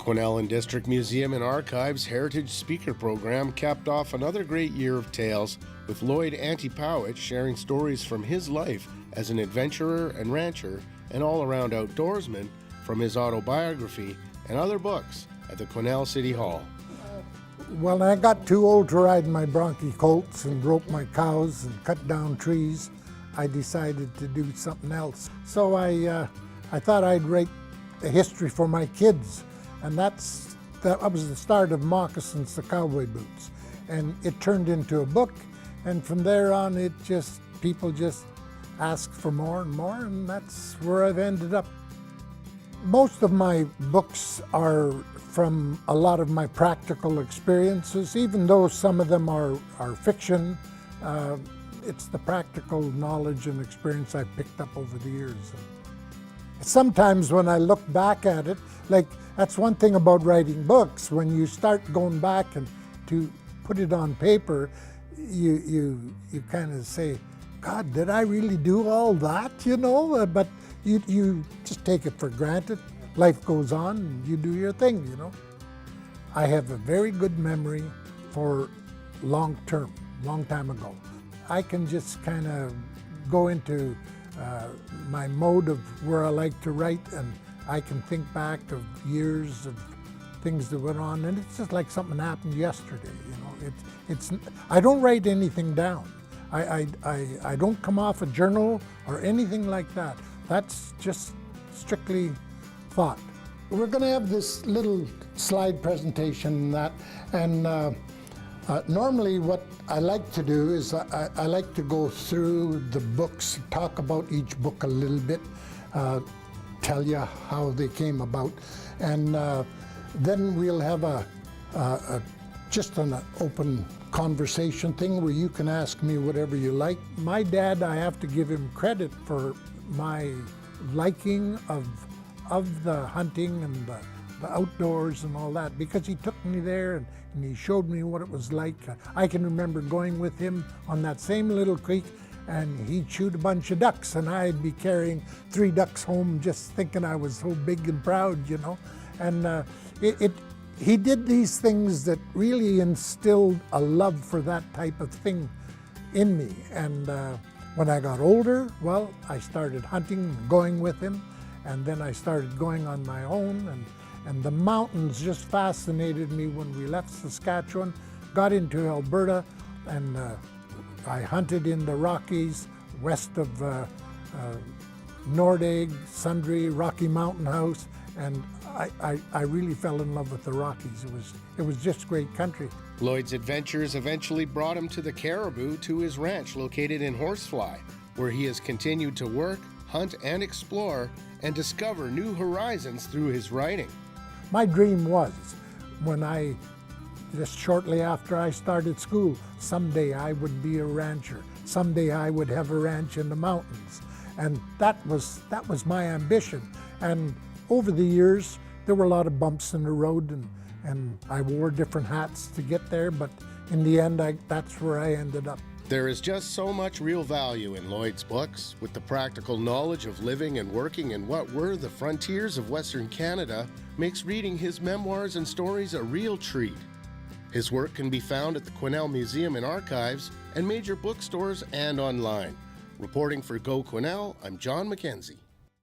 Quesnel and District Museum and Archives Heritage Speaker Program capped off another great year of tales, with Lloyd Antipowich sharing stories from his life as an adventurer and rancher and all-around outdoorsman from his autobiography and other books at the Quesnel City Hall. When I got too old to ride my bronchi colts and rope my cows and cut down trees, I decided to do something else. So I thought I'd write a history for my kids, and that was the start of Moccasins to Cowboy Boots. And it turned into a book, and from there on people just asked for more and more, and that's where I've ended up. Most of my books are from a lot of my practical experiences, even though some of them are fiction. It's the practical knowledge and experience I've picked up over the years. Sometimes when I look back at it, like that's one thing about writing books, when you start going back and to put it on paper, you kind of say, God, did I really do all that, you know? But you just take it for granted. Life goes on, and you do your thing, you know? I have a very good memory for long time ago. I can just kind of go into my mode of where I like to write, and I can think back of years of things that went on, and it's just like something happened yesterday, you know? I don't write anything down. I don't come off a journal or anything like that. That's just strictly thought. We're going to have this little slide presentation and normally what I like to do is I like to go through the books, talk about each book a little bit, tell you how they came about, and then we'll have just an open conversation thing where you can ask me whatever you like. My dad, I have to give him credit for my liking of the hunting and the outdoors and all that, because he took me there and he showed me what it was like. I can remember going with him on that same little creek, and he'd shoot a bunch of ducks, and I'd be carrying 3 ducks home just thinking I was so big and proud, you know. And he did these things that really instilled a love for that type of thing in me. And when I got older, well, I started hunting and going with him, and then I started going on my own, and the mountains just fascinated me. When we left Saskatchewan, got into Alberta, and I hunted in the Rockies, west of Nordegg, Sundre, Rocky Mountain House, and I really fell in love with the Rockies. It was just great country. Lloyd's adventures eventually brought him to the Cariboo, to his ranch located in Horsefly, where he has continued to work, hunt, and explore, and discover new horizons through his writing. My dream was, just shortly after I started school, someday I would be a rancher. Someday I would have a ranch in the mountains. And that was my ambition. And over the years, there were a lot of bumps in the road, and I wore different hats to get there, but in the end, that's where I ended up. There is just so much real value in Lloyd's books, with the practical knowledge of living and working in what were the frontiers of Western Canada, makes reading his memoirs and stories a real treat. His work can be found at the Quesnel Museum and Archives and major bookstores and online. Reporting for Go Quesnel, I'm John Mackenzie.